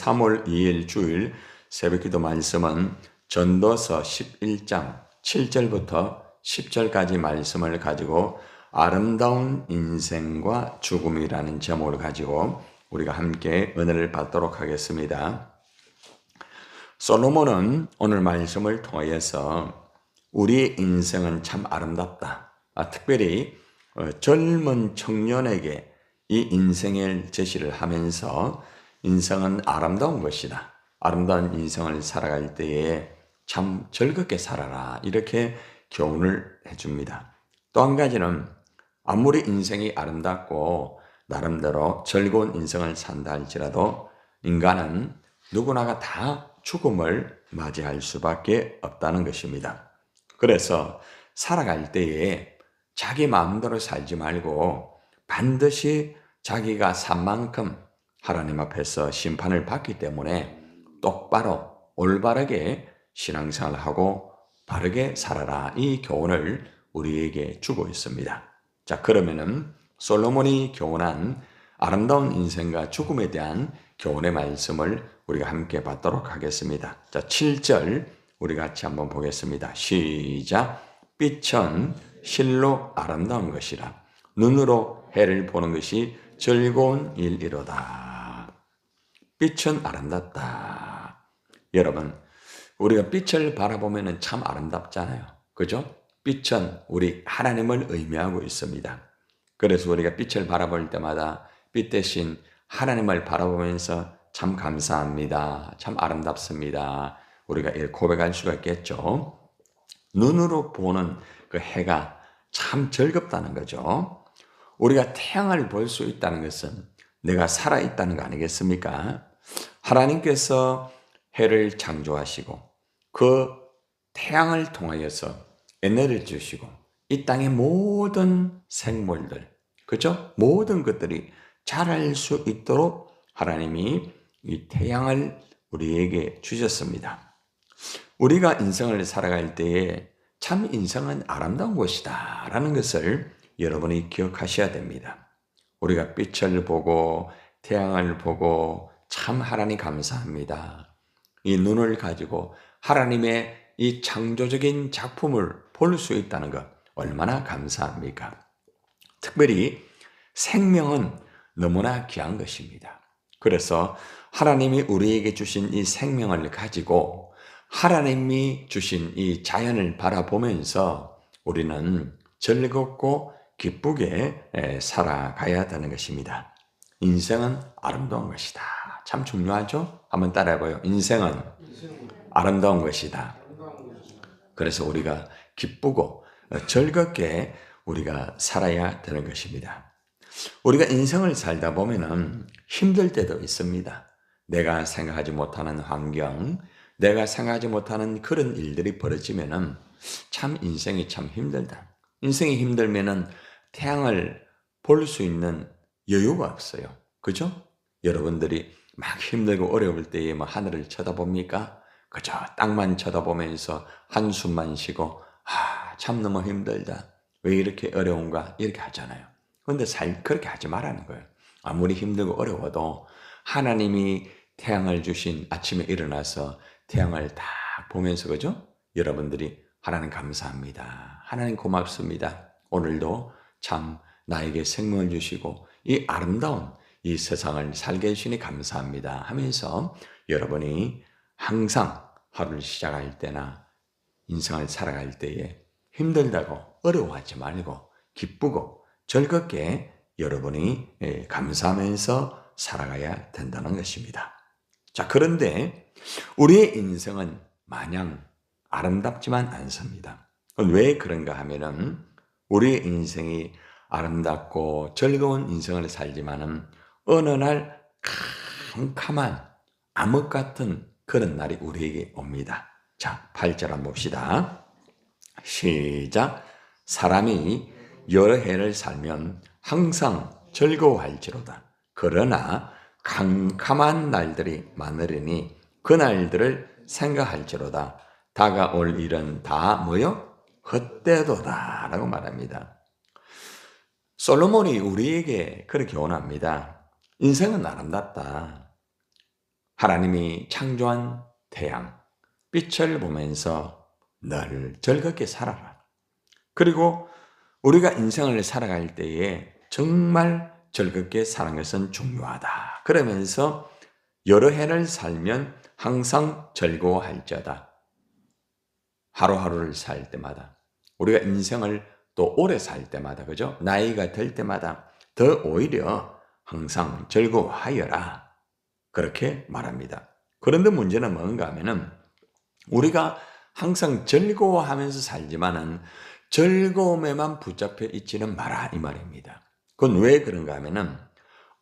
3월 2일 주일 새벽기도 말씀은 전도서 11장 7절부터 10절까지 말씀을 가지고 아름다운 인생과 죽음이라는 제목을 가지고 우리가 함께 은혜를 받도록 하겠습니다. 솔로몬은 오늘 말씀을 통해서 우리의 인생은 참 아름답다. 특별히 젊은 청년에게 이 인생을 제시를 하면서 인생은 아름다운 것이다. 아름다운 인생을 살아갈 때에 참 즐겁게 살아라. 이렇게 교훈을 해줍니다. 또 한 가지는 아무리 인생이 아름답고 나름대로 즐거운 인생을 산다 할지라도 인간은 누구나가 다 죽음을 맞이할 수밖에 없다는 것입니다. 그래서 살아갈 때에 자기 마음대로 살지 말고 반드시 자기가 산 만큼 하나님 앞에서 심판을 받기 때문에 똑바로 올바르게 신앙생활을 하고 바르게 살아라. 이 교훈을 우리에게 주고 있습니다. 자, 그러면은 솔로몬이 교훈한 아름다운 인생과 죽음에 대한 교훈의 말씀을 우리가 함께 받도록 하겠습니다. 자, 7절 우리 같이 한번 보겠습니다. 시작. 빛은 실로 아름다운 것이라 눈으로 해를 보는 것이 즐거운 일이로다. 빛은 아름답다. 여러분, 우리가 빛을 바라보면 참 아름답잖아요. 그죠? 빛은 우리 하나님을 의미하고 있습니다. 그래서 우리가 빛을 바라볼 때마다 빛 대신 하나님을 바라보면서 참 감사합니다. 참 아름답습니다. 우리가 이렇게 고백할 수가 있겠죠. 눈으로 보는 그 해가 참 즐겁다는 거죠. 우리가 태양을 볼 수 있다는 것은 내가 살아있다는 거 아니겠습니까? 하나님께서 해를 창조하시고 그 태양을 통하여서 에너지를 주시고 이 땅의 모든 생물들, 그죠? 모든 것들이 자랄 수 있도록 하나님이 이 태양을 우리에게 주셨습니다. 우리가 인생을 살아갈 때에 참 인생은 아름다운 것이다 라는 것을 여러분이 기억하셔야 됩니다. 우리가 빛을 보고 태양을 보고 참 하나님 감사합니다. 이 눈을 가지고 하나님의 이 창조적인 작품을 볼 수 있다는 것 얼마나 감사합니까? 특별히 생명은 너무나 귀한 것입니다. 그래서 하나님이 우리에게 주신 이 생명을 가지고 하나님이 주신 이 자연을 바라보면서 우리는 즐겁고 기쁘게 살아가야 되는 것입니다. 인생은 아름다운 것이다. 참 중요하죠? 한번 따라해봐요. 인생은 아름다운 것이다. 그래서 우리가 기쁘고 즐겁게 우리가 살아야 되는 것입니다. 우리가 인생을 살다 보면은 힘들 때도 있습니다. 내가 생각하지 못하는 환경, 내가 생각하지 못하는 그런 일들이 벌어지면은 참 인생이 참 힘들다. 인생이 힘들면은 태양을 볼 수 있는 여유가 없어요. 그죠? 여러분들이 막 힘들고 어려울 때에 뭐 하늘을 쳐다봅니까? 그죠? 땅만 쳐다보면서 한숨만 쉬고 참 너무 힘들다. 왜 이렇게 어려운가? 이렇게 하잖아요. 그런데 그렇게 하지 말라는 거예요. 아무리 힘들고 어려워도 하나님이 태양을 주신 아침에 일어나서 태양을 딱 보면서 그죠? 여러분들이 하나님 감사합니다. 하나님 고맙습니다. 오늘도 참 나에게 생명을 주시고 이 아름다운 이 세상을 살게 해주시니 감사합니다 하면서 여러분이 항상 하루를 시작할 때나 인생을 살아갈 때에 힘들다고 어려워하지 말고 기쁘고 즐겁게 여러분이 감사하면서 살아가야 된다는 것입니다. 자, 그런데 우리의 인생은 마냥 아름답지만 않습니다. 왜 그런가 하면은 우리의 인생이 아름답고 즐거운 인생을 살지만은 어느 날 캄캄한 암흑 같은 그런 날이 우리에게 옵니다. 자, 8절 한번 봅시다. 시작. 사람이 여러 해를 살면 항상 즐거워할지로다. 그러나 캄캄한 날들이 많으리니 그 날들을 생각할지로다. 다가올 일은 다 뭐요? 헛되도다 라고 말합니다. 솔로몬이 우리에게 그렇게 교훈합니다. 인생은 아름답다. 하나님이 창조한 태양, 빛을 보면서 늘 즐겁게 살아라. 그리고 우리가 인생을 살아갈 때에 정말 즐겁게 사는 것은 중요하다. 그러면서 여러 해를 살면 항상 즐거워할지어다. 하루하루를 살 때마다 우리가 인생을 또 오래 살 때마다 그죠? 나이가 들 때마다 더 오히려 항상 즐거워하여라. 그렇게 말합니다. 그런데 문제는 뭔가 하면은 우리가 항상 즐거워하면서 살지만은 즐거움에만 붙잡혀 있지는 마라 이 말입니다. 그건 왜 그런가 하면은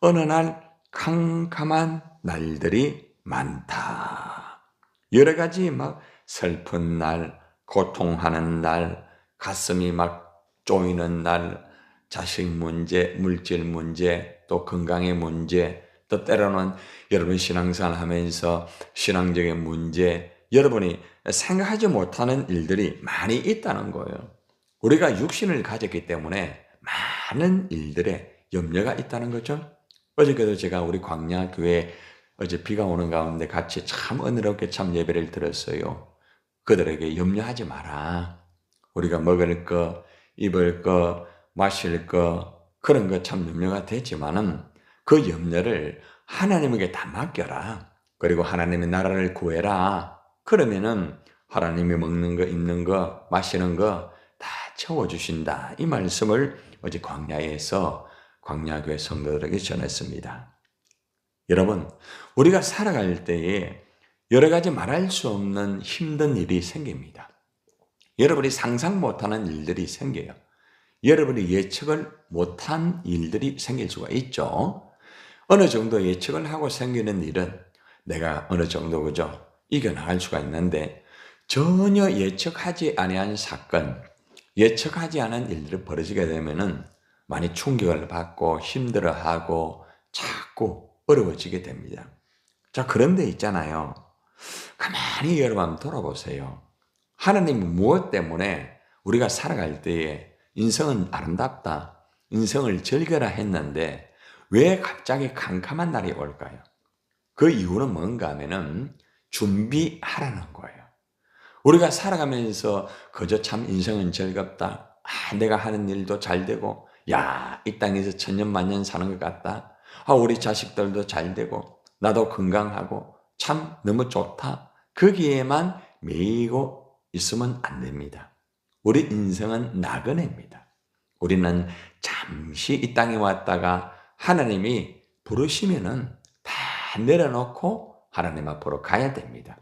어느 날 캄캄한 날들이 많다. 여러 가지 막 슬픈 날, 고통하는 날, 가슴이 막 쪼이는 날, 자식 문제, 물질 문제, 또 건강의 문제, 또 때로는 여러분 신앙생활 하면서 신앙적인 문제, 여러분이 생각하지 못하는 일들이 많이 있다는 거예요. 우리가 육신을 가졌기 때문에 많은 일들에 염려가 있다는 거죠. 어저께도 제가 우리 광야교회 어제 비가 오는 가운데 같이 참 은혜롭게 참 예배를 드렸어요. 그들에게 염려하지 마라. 우리가 먹을 거, 입을 거, 마실 거 그런 거 참 염려가 되지만은 그 염려를 하나님에게 다 맡겨라. 그리고 하나님의 나라를 구해라. 그러면은 하나님이 먹는 거, 입는 거, 마시는 거 다 채워주신다. 이 말씀을 어제 광야에서 광야교회 성도들에게 전했습니다. 여러분, 우리가 살아갈 때에 여러 가지 말할 수 없는 힘든 일이 생깁니다. 여러분이 상상 못하는 일들이 생겨요. 여러분이 예측을 못한 일들이 생길 수가 있죠. 어느 정도 예측을 하고 생기는 일은 내가 어느 정도 그죠? 이겨나갈 수가 있는데 전혀 예측하지 아니한 사건, 예측하지 않은 일들이 벌어지게 되면은 많이 충격을 받고 힘들어하고 자꾸 어려워지게 됩니다. 자, 그런데 있잖아요. 가만히 여러분 돌아보세요. 하나님은 무엇 때문에 우리가 살아갈 때에 인생은 아름답다, 인생을 즐겨라 했는데 왜 갑자기 캄캄한 날이 올까요? 그 이유는 뭔가 하면은 준비하라는 거예요. 우리가 살아가면서 그저 참 인생은 즐겁다. 내가 하는 일도 잘 되고, 야, 이 땅에서 천년만년 사는 것 같다. 우리 자식들도 잘 되고, 나도 건강하고, 참 너무 좋다. 거기에만 매이고 있으면 안 됩니다. 우리 인생은 나그네입니다. 우리는 잠시 이 땅에 왔다가 하나님이 부르시면은 다 내려놓고 하나님 앞으로 가야 됩니다.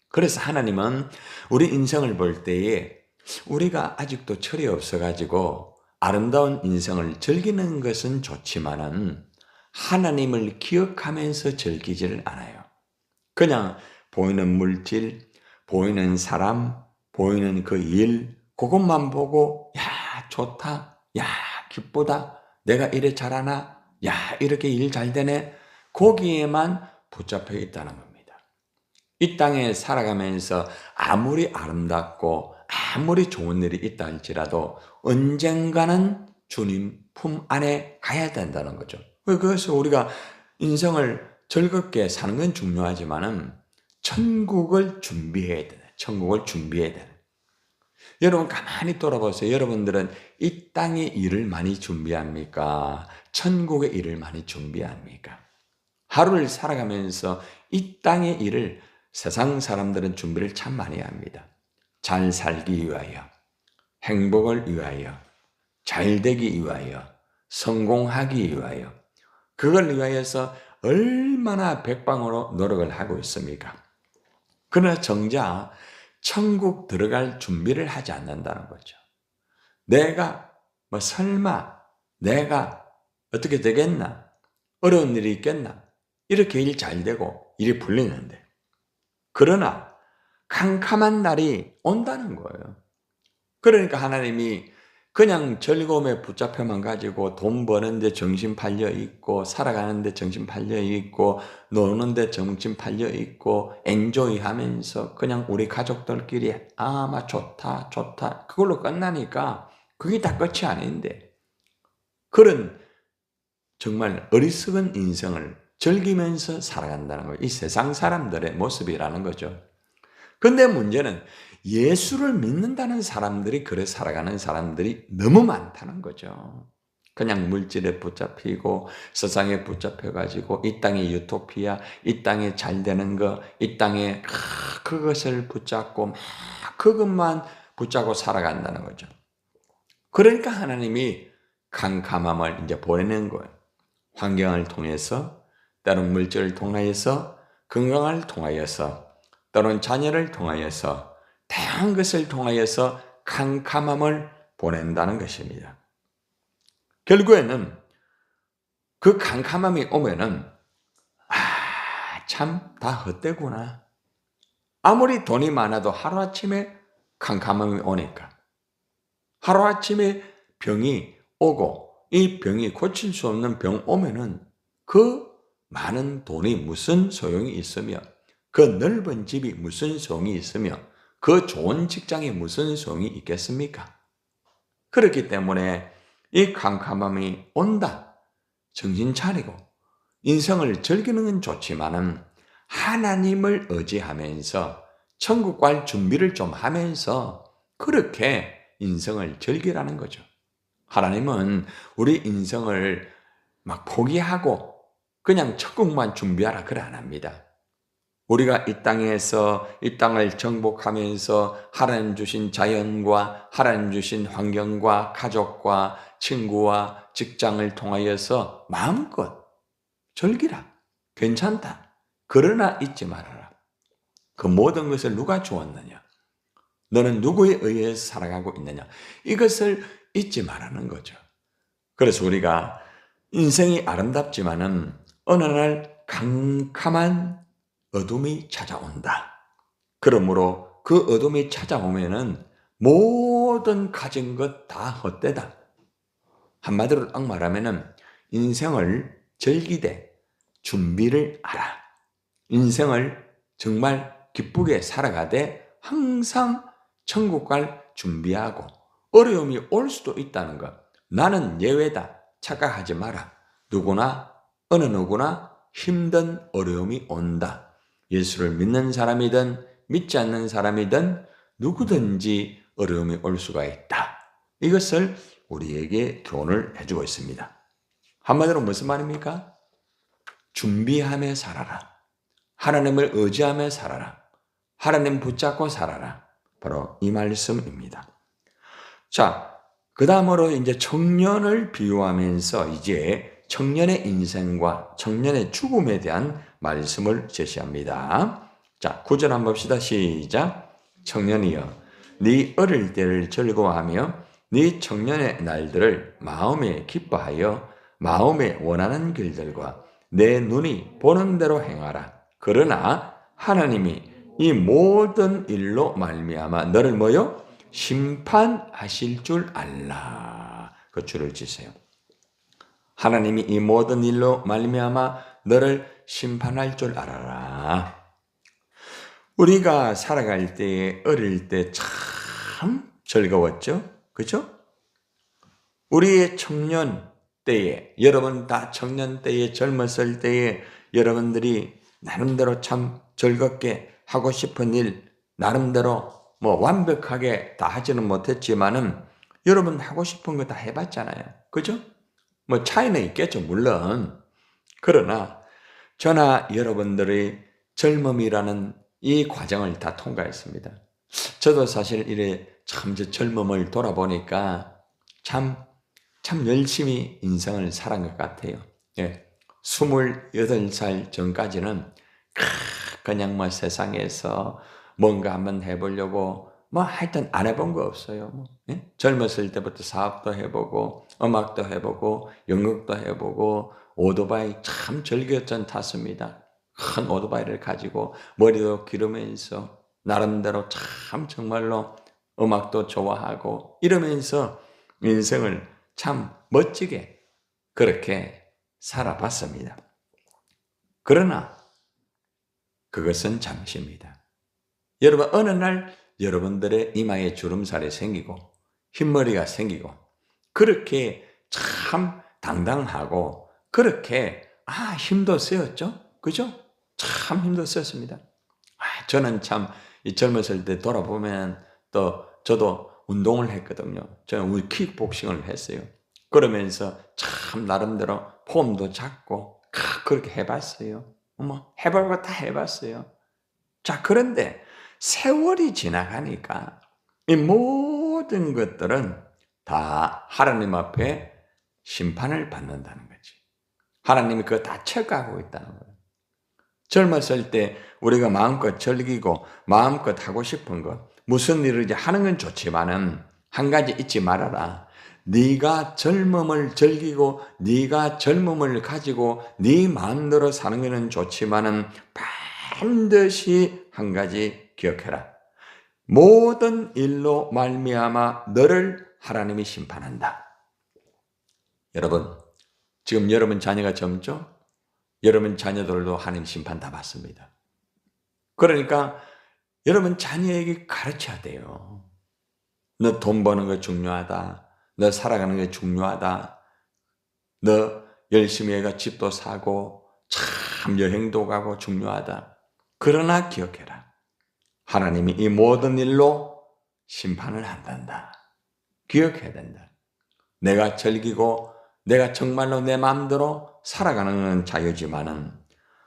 그래서 하나님은 우리 인생을 볼 때에 우리가 아직도 철이 없어가지고 아름다운 인생을 즐기는 것은 좋지만은 하나님을 기억하면서 즐기지를 않아요. 그냥 보이는 물질, 보이는 사람, 보이는 그 일, 그것만 보고 야 좋다, 야 기쁘다, 내가 이래 잘하나, 야 이렇게 일 잘 되네, 거기에만 붙잡혀 있다는 겁니다. 이 땅에 살아가면서 아무리 아름답고 아무리 좋은 일이 있다 할지라도 언젠가는 주님 품 안에 가야 된다는 거죠. 그래서 우리가 인생을 즐겁게 사는 건 중요하지만은 천국을 준비해야 되네. 천국을 준비해야 되네. 여러분 가만히 돌아보세요. 여러분들은 이 땅의 일을 많이 준비합니까? 천국의 일을 많이 준비합니까? 하루를 살아가면서 이 땅의 일을 세상 사람들은 준비를 참 많이 합니다. 잘 살기 위하여, 행복을 위하여, 잘 되기 위하여, 성공하기 위하여, 그걸 위하여서 얼마나 백방으로 노력을 하고 있습니까? 그러나 정작 천국 들어갈 준비를 하지 않는다는 거죠. 내가 설마 내가 어떻게 되겠나? 어려운 일이 있겠나? 이렇게 일 잘 되고 일이 풀리는데, 그러나 캄캄한 날이 온다는 거예요. 그러니까 하나님이 그냥 즐거움에 붙잡혀만 가지고 돈 버는데 정신 팔려 있고, 살아가는데 정신 팔려 있고, 노는데 정신 팔려 있고, 엔조이 하면서 그냥 우리 가족들끼리 아마 좋다 좋다 그걸로 끝나니까 그게 다 끝이 아닌데, 그런 정말 어리석은 인생을 즐기면서 살아간다는 거예요. 이 세상 사람들의 모습이라는 거죠. 근데 문제는 예수를 믿는다는 사람들이 그래 살아가는 사람들이 너무 많다는 거죠. 그냥 물질에 붙잡히고 세상에 붙잡혀가지고 이 땅의 유토피아, 이 땅에 잘 되는 거, 이 땅에 그것을 붙잡고 막 그것만 붙잡고 살아간다는 거죠. 그러니까 하나님이 캄캄함을 이제 보내는 거예요. 환경을 통해서, 때론 물질을 통하여서, 건강을 통하여서, 때론 자녀를 통하여서, 다양한 것을 통하여서 캄캄함을 보낸다는 것입니다. 결국에는 그 캄캄함이 오면은 참 다 헛되구나. 아무리 돈이 많아도 하루아침에 캄캄함이 오니까, 하루아침에 병이 오고 이 병이 고칠 수 없는 병 오면은 그 많은 돈이 무슨 소용이 있으며, 그 넓은 집이 무슨 소용이 있으며, 그 좋은 직장이 무슨 소용이 있겠습니까? 그렇기 때문에 이 캄캄함이 온다. 정신 차리고 인생을 즐기는 건 좋지만은 하나님을 의지하면서 천국 갈 준비를 좀 하면서 그렇게 인생을 즐기라는 거죠. 하나님은 우리 인생을 막 포기하고 그냥 천국만 준비하라 그래 안 합니다. 우리가 이 땅에서 이 땅을 정복하면서 하나님 주신 자연과 하나님 주신 환경과 가족과 친구와 직장을 통하여서 마음껏 즐기라. 괜찮다. 그러나 잊지 말아라. 그 모든 것을 누가 주었느냐? 너는 누구에 의해서 살아가고 있느냐? 이것을 잊지 말라는 거죠. 그래서 우리가 인생이 아름답지만은 어느 날 캄캄한 어둠이 찾아온다. 그러므로 그 어둠이 찾아오면은 모든 가진 것 다 헛되다. 한마디로 딱 말하면은 인생을 즐기되 준비를 하라. 인생을 정말 기쁘게 살아가되 항상 천국 갈 준비하고 어려움이 올 수도 있다는 것. 나는 예외다. 착각하지 마라. 누구나 어느 누구나 힘든 어려움이 온다. 예수를 믿는 사람이든 믿지 않는 사람이든 누구든지 어려움이 올 수가 있다. 이것을 우리에게 교훈을 해주고 있습니다. 한마디로 무슨 말입니까? 준비하며 살아라. 하나님을 의지하며 살아라. 하나님 붙잡고 살아라. 바로 이 말씀입니다. 자, 그 다음으로 이제 청년을 비유하면서 이제 청년의 인생과 청년의 죽음에 대한 말씀을 제시합니다. 자, 9절 한번 봅시다. 시작. 청년이여, 네 어릴 때를 즐거워하며 네 청년의 날들을 마음에 기뻐하여 마음에 원하는 길들과 내 눈이 보는 대로 행하라. 그러나 하나님이 이 모든 일로 말미암아 너를 뭐요? 심판하실 줄 알라. 그 줄을 치세요. 하나님이 이 모든 일로 말미암아 너를 심판할 줄 알아라. 우리가 살아갈 때에 어릴 때 참 즐거웠죠? 그죠? 우리의 청년 때에, 여러분 다 청년 때에 젊었을 때에 여러분들이 나름대로 참 즐겁게 하고 싶은 일, 나름대로 완벽하게 다 하지는 못했지만은 여러분 하고 싶은 거 다 해봤잖아요. 그죠? 차이는 있겠죠, 물론. 그러나 저나 여러분들의 젊음이라는 이 과정을 다 통과했습니다. 저도 사실 이래 참 저 젊음을 돌아보니까 참 열심히 인생을 살은 것 같아요. 예. 28살 전까지는 그냥 세상에서 뭔가 한번 해보려고 하여튼 안 해본 거 없어요. 예? 젊었을 때부터 사업도 해보고 음악도 해보고 연극도 해보고 오토바이 참 즐겼던 탔습니다. 큰 오토바이를 가지고 머리도 기르면서 나름대로 참 정말로 음악도 좋아하고 이러면서 인생을 참 멋지게 그렇게 살아봤습니다. 그러나 그것은 잠시입니다. 여러분 어느 날 여러분들의 이마에 주름살이 생기고 흰머리가 생기고 그렇게 참 당당하고 그렇게 힘도 쓰였죠? 그죠? 참 힘도 썼습니다. 저는 참 이 젊었을 때 돌아보면 또 저도 운동을 했거든요. 저는 우리 킥복싱을 했어요. 그러면서 참 나름대로 폼도 잡고 그렇게 해봤어요. 해볼 거 다 해봤어요. 자, 그런데 세월이 지나가니까 이 모든 것들은 다 하나님 앞에 심판을 받는다는 거지. 하나님이 그거 다 체크하고 있다는 거예요. 젊었을 때 우리가 마음껏 즐기고 마음껏 하고 싶은 것, 무슨 일을 이제 하는 건 좋지만은 한 가지 잊지 말아라. 네가 젊음을 즐기고 네가 젊음을 가지고 네 마음대로 사는 것은 좋지만은 반드시 한 가지 기억해라. 모든 일로 말미암아 너를 하나님이 심판한다. 여러분, 지금 여러분 자녀가 젊죠? 여러분 자녀들도 하나님 심판 다 받습니다. 그러니까 여러분 자녀에게 가르쳐야 돼요. 너 돈 버는 거 중요하다. 너 살아가는 게 중요하다. 너 열심히 해가 집도 사고 참 여행도 가고 중요하다. 그러나 기억해라. 하나님이 이 모든 일로 심판을 한단다. 기억해야 된다. 내가 즐기고 내가 정말로 내 마음대로 살아가는 자유지만은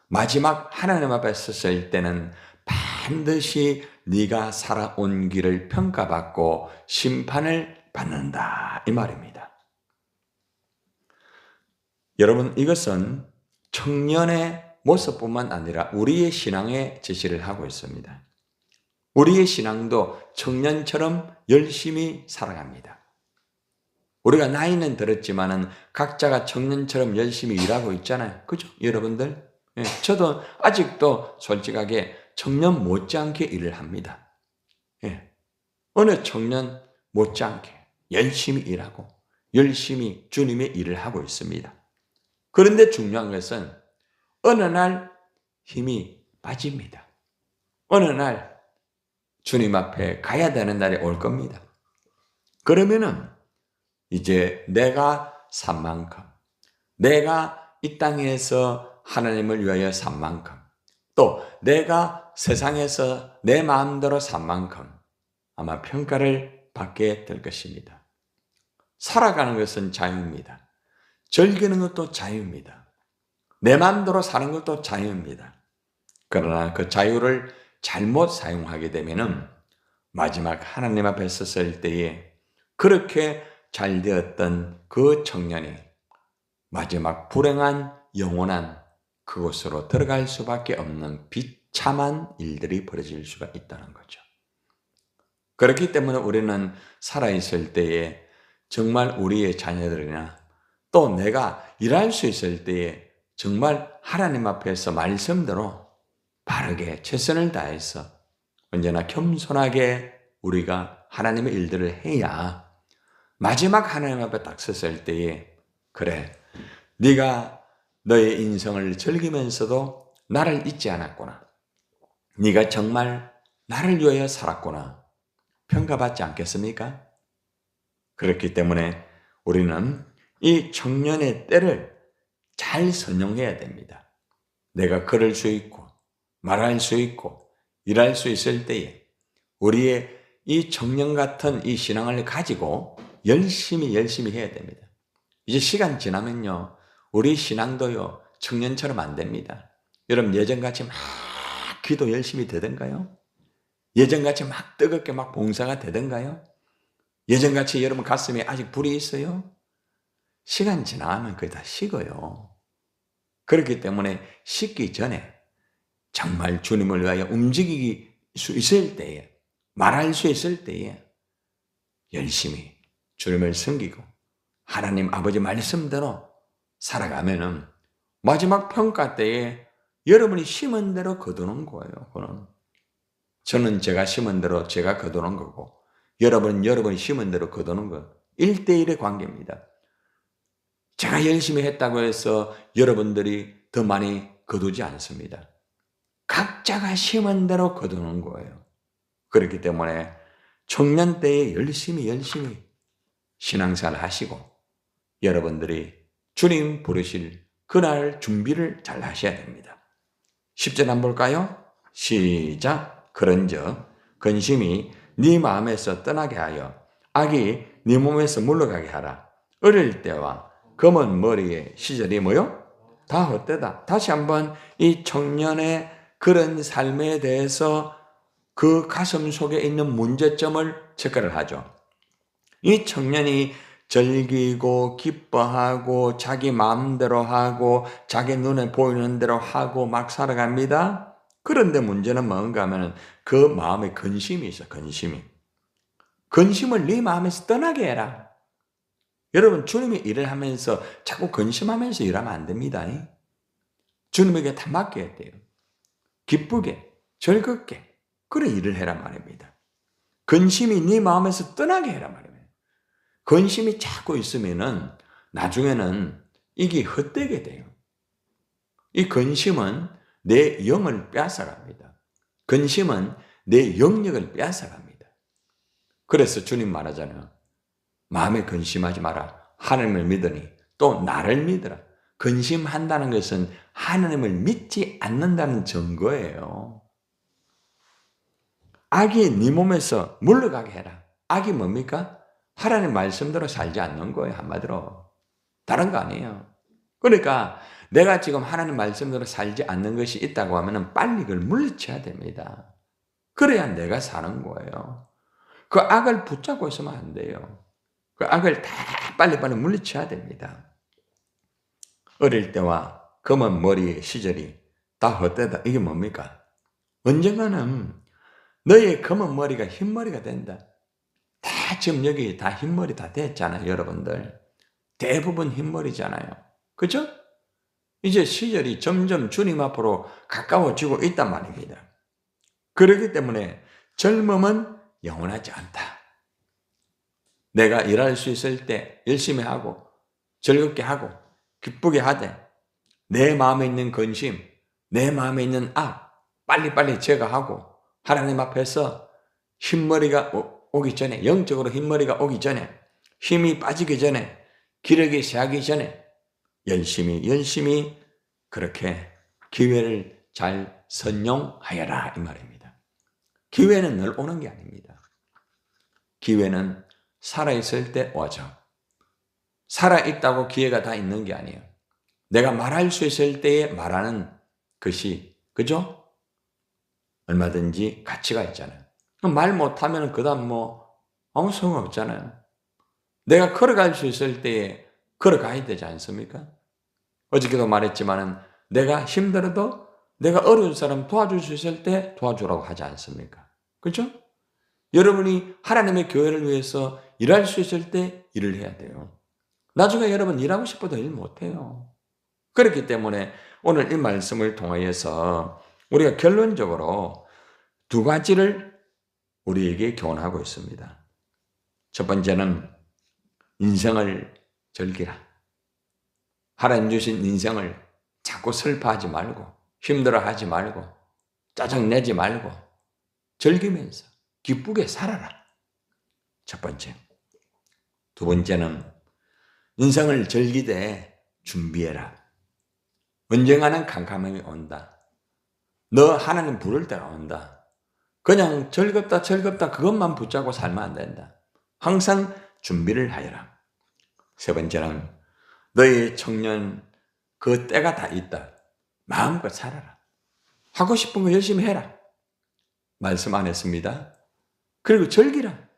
마지막 하나님 앞에 섰을 때는 반드시 네가 살아온 길을 평가받고 심판을 받는다. 이 말입니다. 여러분, 이것은 청년의 모습뿐만 아니라 우리의 신앙에 제시를 하고 있습니다. 우리의 신앙도 청년처럼 열심히 살아갑니다. 우리가 나이는 들었지만은 각자가 청년처럼 열심히 일하고 있잖아요. 그죠? 여러분들? 저도 아직도 솔직하게 청년 못지않게 일을 합니다. 어느 청년 못지않게 열심히 일하고 열심히 주님의 일을 하고 있습니다. 그런데 중요한 것은 어느 날 힘이 빠집니다. 어느 날 주님 앞에 가야 되는 날이 올 겁니다. 그러면은 이제 내가 산 만큼, 내가 이 땅에서 하나님을 위하여 산 만큼, 또 내가 세상에서 내 마음대로 산 만큼 아마 평가를 받게 될 것입니다. 살아가는 것은 자유입니다. 즐기는 것도 자유입니다. 내 마음대로 사는 것도 자유입니다. 그러나 그 자유를 잘못 사용하게 되면은 마지막 하나님 앞에 섰을 때에 그렇게 잘 되었던 그 청년이 마지막 불행한 영원한 그곳으로 들어갈 수밖에 없는 비참한 일들이 벌어질 수가 있다는 거죠. 그렇기 때문에 우리는 살아있을 때에 정말 우리의 자녀들이나 또 내가 일할 수 있을 때에 정말 하나님 앞에서 말씀대로 바르게 최선을 다해서 언제나 겸손하게 우리가 하나님의 일들을 해야 마지막 하나님 앞에 딱 섰을 때에 그래, 네가 너의 인생을 즐기면서도 나를 잊지 않았구나. 네가 정말 나를 위하여 살았구나. 평가받지 않겠습니까? 그렇기 때문에 우리는 이 청년의 때를 잘 선용해야 됩니다. 내가 걸을 수 있고 말할 수 있고 일할 수 있을 때에 우리의 이 청년 같은 이 신앙을 가지고 열심히 해야 됩니다. 이제 시간 지나면요, 우리 신앙도요, 청년처럼 안 됩니다. 여러분, 예전같이 막 기도 열심히 되던가요? 예전같이 막 뜨겁게 막 봉사가 되던가요? 예전같이 여러분 가슴에 아직 불이 있어요? 시간 지나면 그게 다 식어요. 그렇기 때문에 식기 전에 정말 주님을 위하여 움직일 수 있을 때에, 말할 수 있을 때에 열심히 주님을 섬기고 하나님 아버지 말씀대로 살아가면은 마지막 평가 때에 여러분이 심은 대로 거두는 거예요. 그건. 저는 제가 심은 대로 제가 거두는 거고 여러분이 심은 대로 거두는 거 1대1의 관계입니다. 제가 열심히 했다고 해서 여러분들이 더 많이 거두지 않습니다. 각자가 심은 대로 거두는 거예요. 그렇기 때문에 청년 때에 열심히 신앙생활 하시고 여러분들이 주님 부르실 그날 준비를 잘 하셔야 됩니다. 10절 한번 볼까요? 시작. 그런즉 근심이 네 마음에서 떠나게 하여 악이 네 몸에서 물러가게 하라. 어릴 때와 검은 머리의 시절이 뭐요? 다 헛되다. 다시 한번 이 청년의 그런 삶에 대해서 그 가슴 속에 있는 문제점을 체크를 하죠. 이 청년이 즐기고 기뻐하고 자기 마음대로 하고 자기 눈에 보이는 대로 하고 막 살아갑니다. 그런데 문제는 뭔가 하면 그 마음에 근심이 있어. 근심을 네 마음에서 떠나게 해라. 여러분, 주님이 일을 하면서 자꾸 근심하면서 일하면 안 됩니다. 주님에게 다 맡겨야 돼요. 기쁘게 즐겁게 그런 일을 해란 말입니다. 근심이 네 마음에서 떠나게 해란 말입니다. 근심이 자꾸 있으면은 나중에는 이게 헛되게 돼요. 이 근심은 내 영을 빼앗아갑니다. 근심은 내 영역을 빼앗아갑니다. 그래서 주님 말하잖아요. 마음에 근심하지 마라. 하나님을 믿으니 또 나를 믿으라. 근심한다는 것은 하나님을 믿지 않는다는 증거예요. 악이 네 몸에서 물러가게 해라. 악이 뭡니까? 하나님 말씀대로 살지 않는 거예요. 한마디로. 다른 거 아니에요. 그러니까 내가 지금 하나님 말씀대로 살지 않는 것이 있다고 하면 빨리 그걸 물리쳐야 됩니다. 그래야 내가 사는 거예요. 그 악을 붙잡고 있으면 안 돼요. 그 악을 다 빨리빨리 물리쳐야 됩니다. 어릴 때와 검은 머리의 시절이 다 헛되다. 이게 뭡니까? 언젠가는 너의 검은 머리가 흰 머리가 된다. 다 지금 여기 다 흰머리 다 됐잖아요, 여러분들. 대부분 흰머리잖아요. 그죠? 이제 시절이 점점 주님 앞으로 가까워지고 있단 말입니다. 그렇기 때문에 젊음은 영원하지 않다. 내가 일할 수 있을 때 열심히 하고 즐겁게 하고 기쁘게 하되 내 마음에 있는 근심, 내 마음에 있는 악 빨리빨리 제거하고 하나님 앞에서 흰머리가 오기 전에, 영적으로 흰머리가 오기 전에, 힘이 빠지기 전에, 기력이 새하기 전에 열심히 그렇게 기회를 잘 선용하여라 이 말입니다. 기회는 늘 오는 게 아닙니다. 기회는 살아있을 때 오죠. 살아있다고 기회가 다 있는 게 아니에요. 내가 말할 수 있을 때에 말하는 것이, 그죠? 얼마든지 가치가 있잖아요. 말 못하면 그 다음 아무 소용 없잖아요. 내가 걸어갈 수 있을 때에 걸어가야 되지 않습니까? 어저께도 말했지만은 내가 힘들어도 내가 어려운 사람 도와줄 수 있을 때 도와주라고 하지 않습니까? 그렇죠? 여러분이 하나님의 교회를 위해서 일할 수 있을 때 일을 해야 돼요. 나중에 여러분 일하고 싶어도 일 못해요. 그렇기 때문에 오늘 이 말씀을 통하여서 우리가 결론적으로 두 가지를 우리에게 교훈하고 있습니다. 첫 번째는 인생을 즐기라. 하나님 주신 인생을 자꾸 슬퍼하지 말고 힘들어하지 말고 짜증내지 말고 즐기면서 기쁘게 살아라. 첫 번째. 두 번째는 인생을 즐기되 준비해라. 언젠가는 캄캄함이 온다. 너 하나님 부를 때가 온다. 그냥 즐겁다 그것만 붙잡고 살면 안 된다. 항상 준비를 하여라. 세 번째는 너의 청년 그 때가 다 있다. 마음껏 살아라. 하고 싶은 거 열심히 해라. 말씀 안 했습니다. 그리고 즐기라.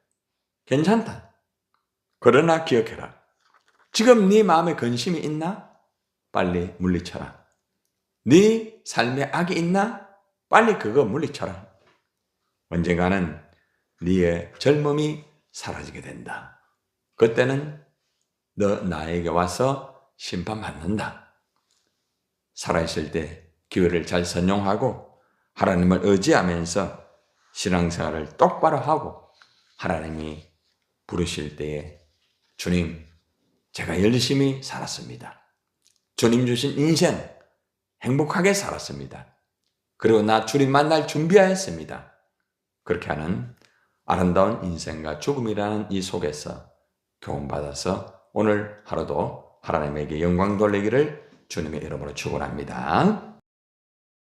괜찮다. 그러나 기억해라. 지금 네 마음에 근심이 있나? 빨리 물리쳐라. 네 삶에 악이 있나? 빨리 그거 물리쳐라. 언젠가는 네의 젊음이 사라지게 된다. 그때는 너 나에게 와서 심판받는다. 살아있을 때 기회를 잘 선용하고 하나님을 의지하면서 신앙생활을 똑바로 하고 하나님이 부르실 때에 주님, 제가 열심히 살았습니다. 주님 주신 인생 행복하게 살았습니다. 그리고 나 주님 만날 준비하였습니다. 그렇게 하는 아름다운 인생과 죽음이라는 이 속에서 교훈받아서 오늘 하루도 하나님에게 영광 돌리기를 주님의 이름으로 축원합니다.